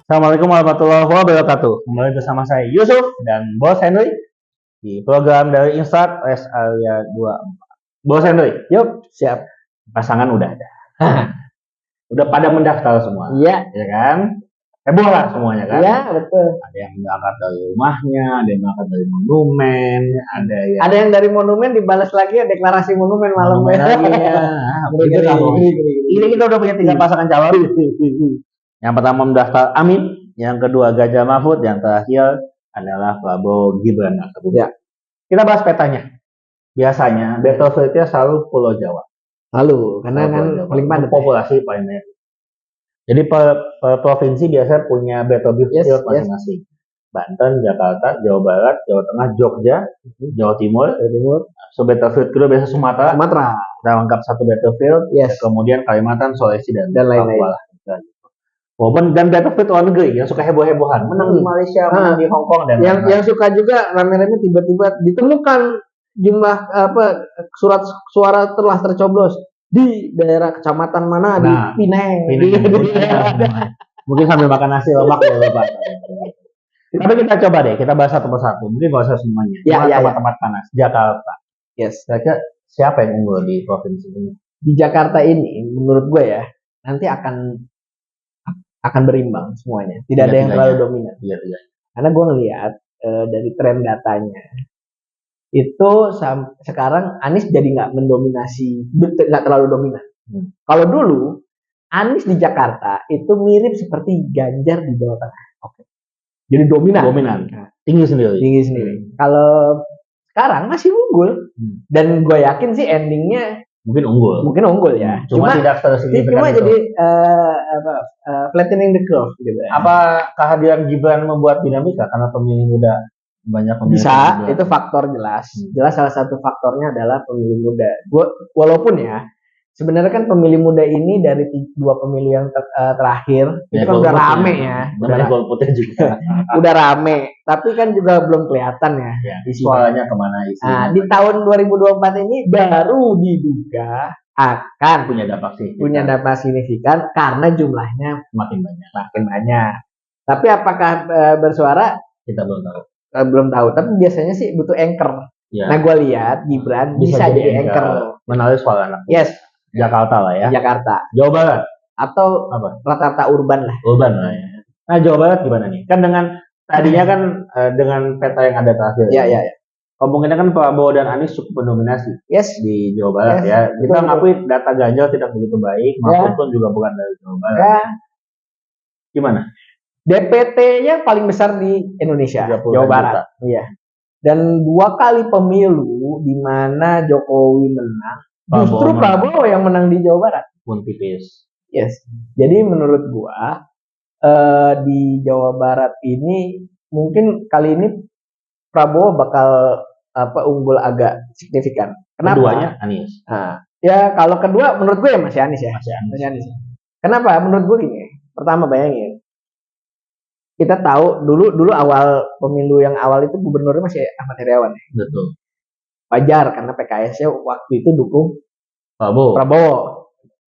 Assalamualaikum warahmatullahi wabarakatuh. Kembali bersama saya Yusuf dan Bos Henry di program dari Instart Rest Area 24. Bos Henry, Yuk, siap. pasangan udah ada. Udah pada mendaftar semua. Iya. Ya kan? Heboh lah semuanya kan? Iya, betul. Ada yang berangkat dari rumahnya, ada yang berangkat dari monumen, Ada yang dari monumen dibalas lagi deklarasi monumen malam monumen lagi ya. Ini kita udah punya 3 pasangan calon. Yang pertama mendaftar Amin, yang kedua Ganjar Mahfud, yang terakhir adalah Prabowo Gibran. Ya. Kita bahas petanya. Biasanya battlefieldnya selalu Pulau Jawa. Lalu, karena kan paling padat populasi paling banyak. Jadi per provinsi biasanya punya battlefield masing-masing. Banten, Jakarta, Jawa Barat, Jawa Tengah, Jogja, Jawa Timur. So battlefield kedua biasa Sumatera. Kita lengkap satu battlefield. Kemudian Kalimantan, Sulawesi dan lain-lain. Walaupun dan battlefield luar negeri yang suka heboh-hebohan, menang di Malaysia, menang di Hong Kong dan yang suka juga rame-rame tiba-tiba ditemukan jumlah surat suara telah tercoblos di daerah kecamatan mana di Pineng. Mungkin sambil makan nasi lemak ya Bapak. Tapi kita coba deh, kita bahas satu persatu. Mungkin gak usah semuanya. Tempat-tempat panas. Jakarta. Kira-kira siapa yang unggul di provinsi ini? Di Jakarta ini, menurut gue ya, nanti akan berimbang semuanya. Tidak ada yang terlalu dominan. Karena gue ngelihat dari tren datanya itu sekarang Anies jadi nggak mendominasi, nggak terlalu dominan. Kalau dulu Anies di Jakarta itu mirip seperti Ganjar di Jawa Tengah. Jadi dominan. Tinggi sendiri. Kalau sekarang masih unggul dan gue yakin sih endingnya mungkin unggul ya. Cuma tidak signifikan. Cuma jadi flattening the curve gitu. Apa kehadiran Gibran membuat dinamika karena pemilih muda banyak pemilih? Bisa, itu faktor jelas. Jelas salah satu faktornya adalah pemilih muda. Walaupun ya sebenarnya kan pemilih muda ini dari 2 pemilih yang terakhir itu kan udah rame ya. Gol putih juga. Udah rame, tapi kan juga belum kelihatan ya. Suaranya kemana isinya. Nah, di tahun 2024 ini baru diduga akan punya dampak signifikan karena jumlahnya makin banyak. Tapi apakah bersuara? Kita belum tahu. Tapi biasanya sih butuh anchor. Nah, gue lihat Gibran bisa jadi anchor. Menarik suara anak. Jakarta lah ya. Jakarta. Jawa Barat atau rata-rata urban lah. Ya. Nah, Jawa Barat gimana nih? Kan dengan tadinya kan dengan peta yang ada terakhir. Iya. Kemungkinan kan Prabowo dan Anies cukup mendominasi. Di Jawa Barat ya. Kita ngakui data Ganjar tidak begitu baik, Mahfud pun juga bukan dari Jawa Barat. Gimana? DPT-nya paling besar di Indonesia, Jawa Barat. Iya. Dan 2 kali pemilu di mana Jokowi menang, justru Prabowo yang menang di Jawa Barat. Pun tipis. Jadi menurut gua di Jawa Barat ini mungkin kali ini Prabowo bakal unggul agak signifikan. Kenapa? Keduanya Anies. Ya kalau kedua menurut gue ya masih Anies ya. Masih Anies. Kenapa? Menurut gue gini. Pertama bayangin. Kita tahu dulu awal pemilu yang awal itu gubernurnya masih Ahmad Heriawan. Betul. Wajar karena PKS-nya waktu itu dukung Prabowo.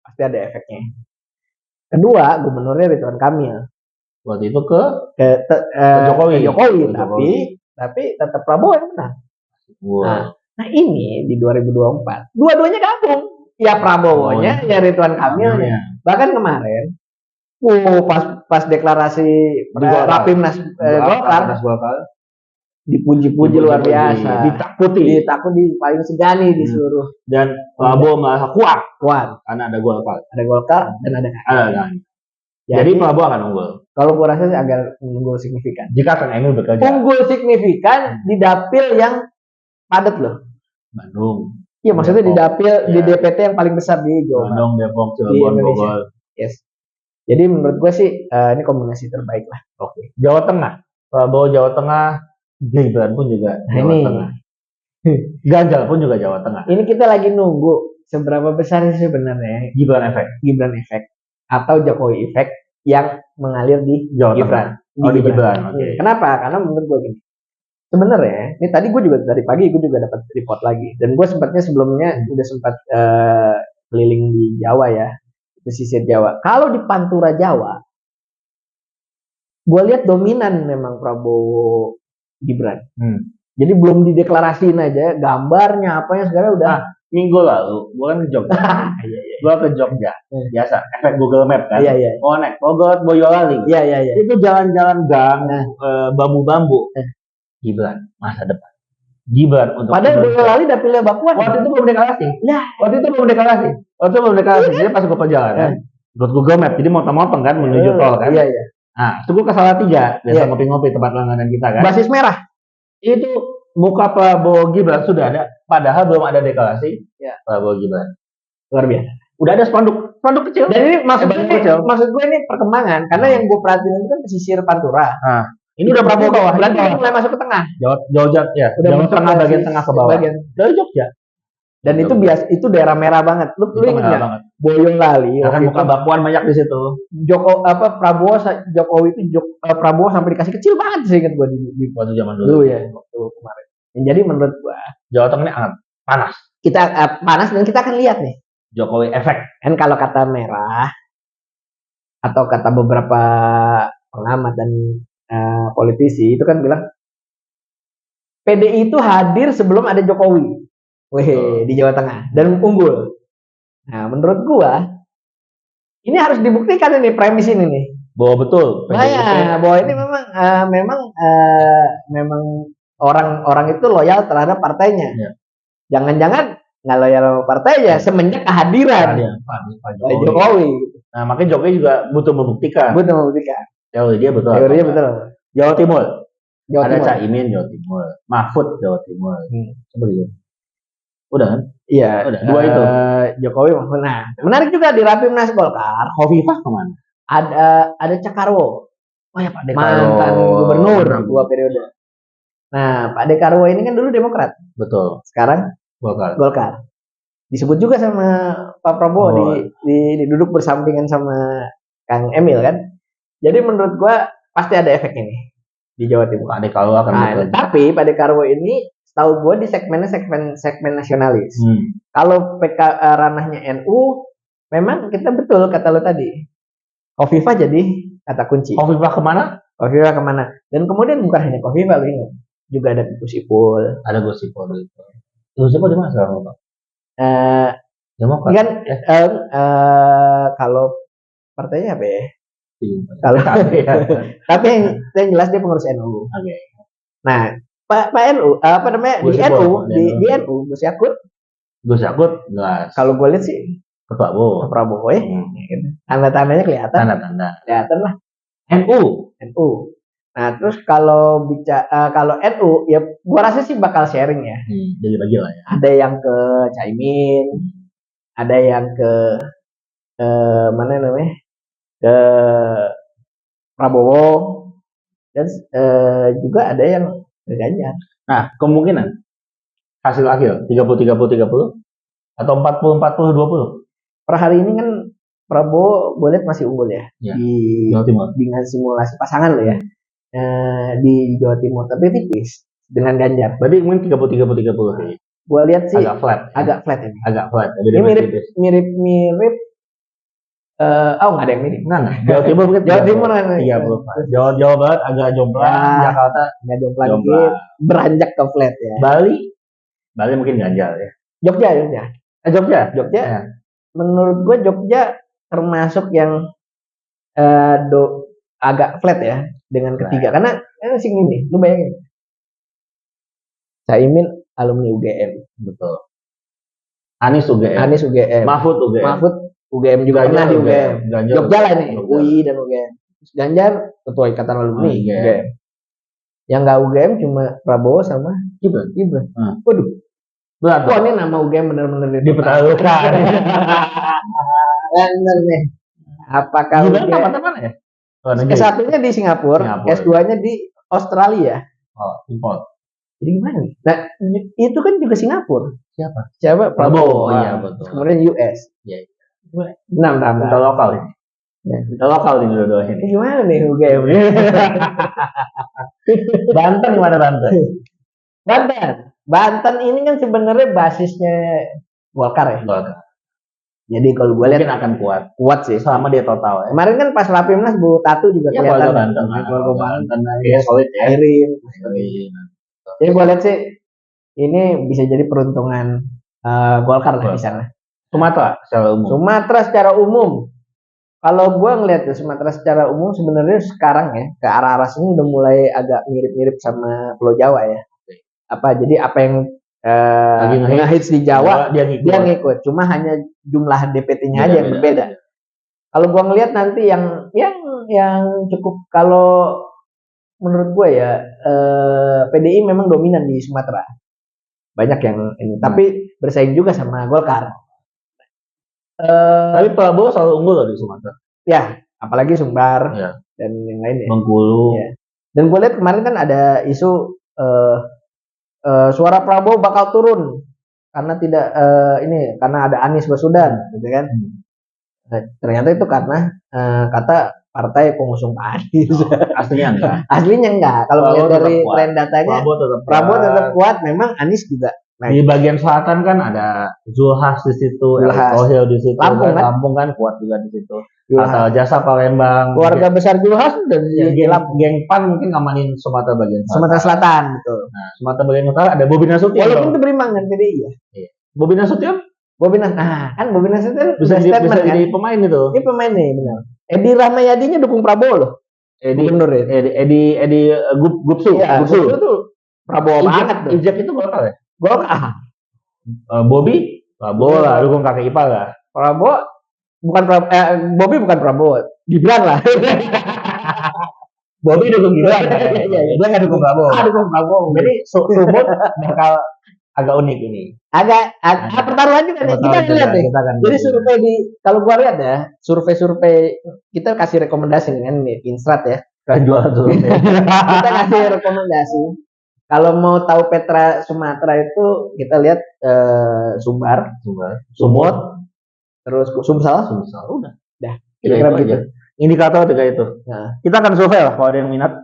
Pasti ada efeknya. Kedua, gubernurnya Ridwan Kamil. Waktu itu ke Jokowi. Tapi tetap Prabowo yang menang. Nah ini di 2024 dua-duanya gabung. Ya Prabowo-nya, ya Ridwan Kamilnya. Bahkan kemarin pas deklarasi Rapimnas Golkar dipuji-puji luar biasa, ditakuti paling segani di seluruh, dan Prabowo merasa kuat karena ada Golkar dan ada. Jadi Prabowo akan unggul. Kalau gua rasa sih agak unggul signifikan. Jika Kang Emil bekerja. Unggul signifikan di dapil yang padat loh. Bandung. Iya maksudnya di dapil di DPT yang paling besar di Jawa Barat. Bandung, Depok, Cirebon, Bogor. Jadi menurut gue sih ini kombinasi terbaik lah. Oke. Jawa Tengah. Prabowo Jawa Tengah, Gibran pun juga Jawa Tengah. Ganjar pun juga Jawa Tengah. Ini kita lagi nunggu seberapa besar sih sebenarnya Gibran efek atau Jokowi efek yang mengalir di Jawa Gibran. Di Gibran. Kenapa? Karena menurut gue gini. Sebenarnya, ini tadi gue juga dari pagi gue juga dapat report lagi. Dan gue sebelumnya udah sempat keliling di Jawa ya, pesisir Jawa. Kalau di Pantura Jawa, gue lihat dominan memang Prabowo Gibran. Jadi belum dideklarasiin aja gambarnya apanya segala udah. Minggu lalu gue kan ke Jogja. Gue ke Jogja. Biasa efek Google Map kan. Oh naik Bogor Boyolali. Itu jalan-jalan gang bambu-bambu. Gibran masa depan. Gibran untuk. Padahal Boyolali udah pilih Mbak Puan. Waktu itu belum deklarasi. Waktu itu belum deklarasi. Jadi pas gue perjalanan, buat Google Map. Jadi motong-motong kan menuju tol kan. Nah, itu gue ke Salatiga, biasa ngopi-ngopi tempat langganan kita kan. Basis merah. Itu muka Prabowo Gibran sudah ada, padahal belum ada deklarasi. Prabowo Gibran. Luar biasa. Udah ada spanduk kecil. Dan ini maksud gue ini perkembangan, karena yang gue perhatiin itu kan pesisir Pantura. Ini udah Prabowo bawah. Berarti kan mulai masuk ke tengah. Jauh ya. Udah tengah bagian tengah ke bawah. Dari Jogja. Dan itu biasa, itu daerah merah banget. Lu ingat nggak? Boyolali. Kan muka Mbak Puan banyak di situ. Jokowi itu Prabowo sampai dikasih kecil banget sih ingat gua di waktu zaman dulu. Waktu kemarin. Jadi menurut gua Jawa Tengah ini panas. Kita panas dan kita akan lihat nih. Jokowi efek. Kan kalau kata merah atau kata beberapa pengamat dan politisi itu kan bilang PDI itu hadir sebelum ada Jokowi. Di Jawa Tengah dan unggul. Nah, menurut gua ini harus dibuktikan ini premis ini nih. Bahwa betul. Bahwa ini memang orang itu loyal terhadap partainya. Jangan-jangan nggak loyal partainya semenjak kehadiran Pak Jokowi. Nah, makanya Jokowi juga butuh membuktikan. Teori dia betul. Jawa Timur. Ada Caimin Jawa Timur, Mahfud Jawa Timur. Seperti itu. Udah kan? Iya. Dua itu. Jokowi Mahfud. Nah, menarik juga di Rapimnas Golkar. Hovifah kemana? Ada Cakarwo. Pak Dekarwo. Mantan gubernur 2 periode. Nah, Pak Dekarwo ini kan dulu Demokrat. Betul. Sekarang Golkar. Disebut juga sama Pak Prabowo duduk bersampingan sama Kang Emil kan. Jadi menurut gua pasti ada efek ini di Jawa Timur. Pak Dekarwo akan tapi Pak Dekarwo ini tahu gue di segmen nasionalis. Kalau ranahnya NU, memang kita betul kata lo tadi. Hovifah jadi kata kunci. Hovifah kemana? Dan kemudian bukan hanya Hovifah, lo ingat, juga ada Gus Ipul. Ada Gus Ipul. Gus Ipul di mana sekarang, Pak? Demokrat. Kan kalau partainya apa ya? Kalau tapi yang jelas dia pengurus NU. Nah, Pak NU di NU Gus Yakut jelas. Kalau gue lihat sih ke Prabowo ya. Tanda-tandanya kelihatan. Kelihatan lah. NU. Nah, terus kalau NU ya gue rasa sih bakal sharing ya. Bagi-bagi lah ya. Ada yang ke Caimin, ada yang ke mana namanya? Ke Prabowo dan juga ada yang Ganjar. Nah, kemungkinan hasil akhir 30-30-30 atau 40-40-20. Per hari ini kan Prabowo gue lihat masih unggul ya, di Jawa Timur. Dengan simulasi pasangan lo ya di Jawa Timur, tapi tipis dengan Ganjar. Berarti mungkin 30-30-30. Gue lihat sih agak flat ini. Ini mirip. Nggak ada yang mirip. Jawa Timur mungkin 30. Jawa Barat agak jomplang, Jakarta agak jomplang dikit, beranjak ke flat ya. Bali mungkin Ganjar ya. Jogja. Menurut gue Jogja termasuk yang agak flat ya dengan ketiga, karena sih gini, lu bayangin, Caimin alumni UGM, betul. Anies UGM, Mahfud UGM juga pernah di UGM. Jogja lah nih, UI dan UGM. Ganjar ketua ikatan alumni UGM. Yang nggak UGM cuma Prabowo sama Gibran. Waduh. Wah, ini nama UGM benar-benar dipertaruhkan. Benar nih. Apakah Gibran mana ya? S1-nya di Singapura, S2-nya di Australia. Import. Jadi gimana nih? Nah, itu kan juga Singapura. Siapa? Prabowo. Iya, betul. Kemudian US. Iya. Kita lokal ini. Kita lokal ini dua-duanya. Ini gimana nih UGM? Banten gimana Banten? Banten ini kan sebenarnya basisnya Golkar ya. Jadi kalau gue lihat mungkin akan kuat sih. Selama dia total ya. Kemarin kan pas Rapimnas Bu Tatu juga kelihatan. Keluarga Banten ya solid ya. Airin. Jadi gue lihat sih ini bisa jadi peruntungan Golkar lah di sana. Sumatera secara umum. Kalau gue ngelihat Sumatera secara umum sebenarnya sekarang ya ke arah sini udah mulai agak mirip-mirip sama Pulau Jawa ya. Jadi apa yang ngehits di Jawa dia ngikut. Cuma hanya jumlah DPT-nya aja yang berbeda. Kalau gua ngelihat nanti yang cukup, kalau menurut gue ya PDI memang dominan di Sumatera. Banyak yang ini, tapi bersaing juga sama Golkar. Tapi Prabowo selalu unggul loh di Sumatera. Ya, apalagi Sumbar dan yang lainnya. Bengkulu. Ya. Dan gue lihat kemarin kan ada isu suara Prabowo bakal turun karena karena ada Anies Baswedan, gitu kan? Nah, ternyata itu karena kata partai pengusung Pak Anies. Aslinya enggak. Aslinya enggak. Kalau melihat dari tren datanya, Prabowo tetap kuat. Memang Anies juga. Di bagian selatan kan ada Zulhas di situ, Sohil di situ, Lampung kan kuat juga di situ. Asal Jasa Palembang. Keluarga besar Zulhas dan geng PAN mungkin ngamanin Sumatera bagian selatan. Sumatera Selatan, betul. Nah, Sumatera bagian utara ada Bobi Nasution. Walaupun itu berimbang dengan PDI ya. Iya. Bobi Nasution kan Bobi Nasution bisa jadi pemain itu. Ini pemain nih, benar. Edi Rahmayadinya dukung Prabowo loh. Gubernur ya. Edi Gupsu. Gupsu itu Prabowo banget tuh. Ijek itu Golkar ya? Golkar. Bobby Prabowo lah, dukung kakek ipar lah. Prabowo Bobby bukan Prabowo, Gibran lah. Bobby dukung Gibran. Dia nggak dukung Prabowo. Dukung Prabowo. Jadi Sumut bakal agak unik ini. Agak pertaruhan juga nih. Kita lihat deh. Jadi survei kalau gua lihat ya, survei kita kasih rekomendasi kan nih, Instrat ya. Kan jual survei. Kita kasih rekomendasi. Kalau mau tahu peta Sumatera itu kita lihat Sumbar, Sumut, terus Sumsel udah. Kira-kira begitu. Indikator juga itu. Nah. Kita akan survei lah kalau ada yang minat.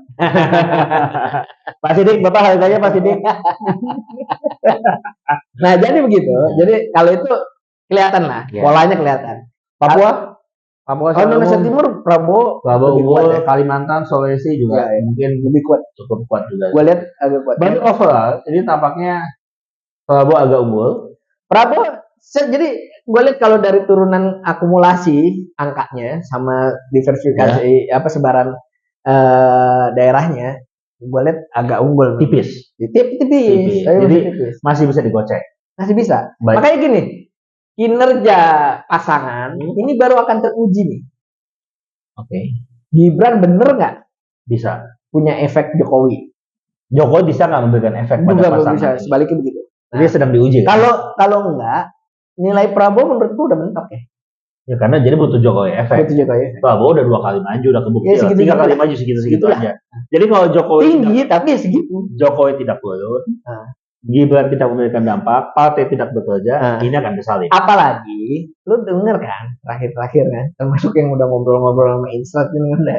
Pak Sidik, Bapak harganya Pak Sidik. Nah, jadi begitu. Jadi kalau itu kelihatan lah, polanya kelihatan. Papua Indonesia Timur Prabowo unggul, ya. Kalimantan, Sulawesi juga mungkin lebih kuat, cukup kuat juga. Gue lihat agak kuat. Tapi overall, ini tampaknya Prabowo agak unggul. Jadi gue lihat kalau dari turunan akumulasi angkanya sama diversifikasi sebaran daerahnya, gue lihat agak unggul. Tipis. Jadi masih bisa digocek. Masih bisa. Baik. Makanya gini. Kinerja pasangan ini baru akan teruji nih. Oke. Gibran bener nggak bisa punya efek Jokowi? Jokowi bisa nggak memberikan efek pada pasangan? Bisa, sebaliknya begitu. Dia sedang diuji. Kalau enggak, nilai Prabowo menurutku udah mentok ya. Ya karena jadi butuh Jokowi efek. Prabowo udah 2 kali maju, udah kebukti. 3 kali maju segitu aja. Jadi kalau Jokowi tinggi tapi segitu. Jokowi tidak turun. Gibran tidak memberikan dampak, partai tidak bekerja, ini akan disalib. Apalagi, lu denger kan, terakhir kan, termasuk yang udah ngobrol-ngobrol sama Instrat ini udah.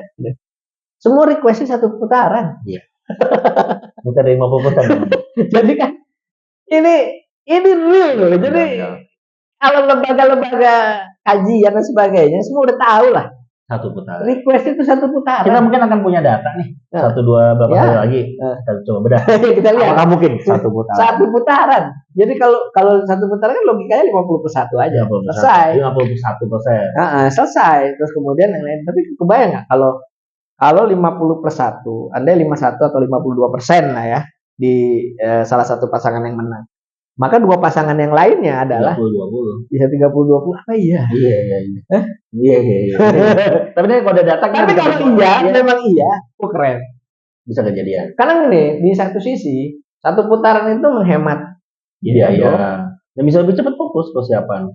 Semua requestnya 1 putaran. Iya. Bukan 50%. Jadi kan, ini real loh. Jadi kalau lembaga-lembaga kajian dan sebagainya, semua udah tahu lah. 1 putaran. Request itu 1 putaran. Kita mungkin akan punya data nih. 1-2 beberapa hari lagi. Kita coba bedah. Kita lihat. Apakah mungkin 1 putaran? 1 putaran. Jadi kalau 1 putaran kan logikanya 50/1 aja. Selesai. 51%. Selesai. Terus kemudian yang lain. Tapi kebayang nggak kalau 50/1, Anda 51 atau 52% lah ya di salah satu pasangan yang menang. Maka 2 pasangan yang lainnya adalah 30-20. Bisa 30-20 apa iya? Iya. Tapi ini kalau ada data kan. Tapi kalau memang keren. Bisa kejadian. Karena ini di satu sisi 1 putaran itu menghemat. Iya. Dan bisa lebih cepat fokus persiapan.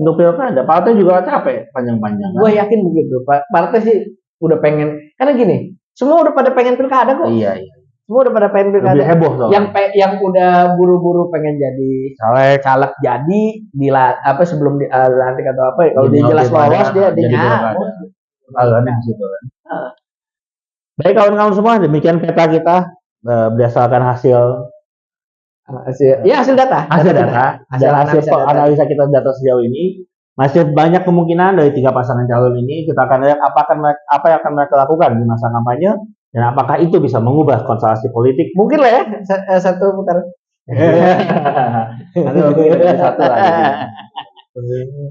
Untuk pilkada, partai juga capek panjang-panjang. Gue yakin begitu. Partai sih udah pengen. Karena gini, semua udah pada pengen pilkada kok. Iya. Semua udah pada pengen pilkada. Lebih heboh soalnya. Yang udah buru-buru pengen jadi caleg jadi sebelum dilantik atau apa ya. Kalau dia jelas lolos dia nyamuk. Agaknya di situ kan. Baik kawan-kawan semua, demikian peta kita berdasarkan hasil Hasil data. Hasil analisa kita data sejauh ini masih banyak kemungkinan dari 3 pasangan calon ini. Kita akan lihat apa yang akan mereka lakukan di masa kampanye dan apakah itu bisa mengubah konstelasi politik. Mungkin lah ya satu putaran.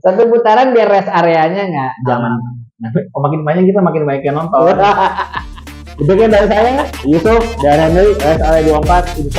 Satu putaran biar rest areanya nggak jangan. Makin banyak kita makin banyak yang nonton. Demikian dari saya Yusuf dan Henry, rest area 24 itu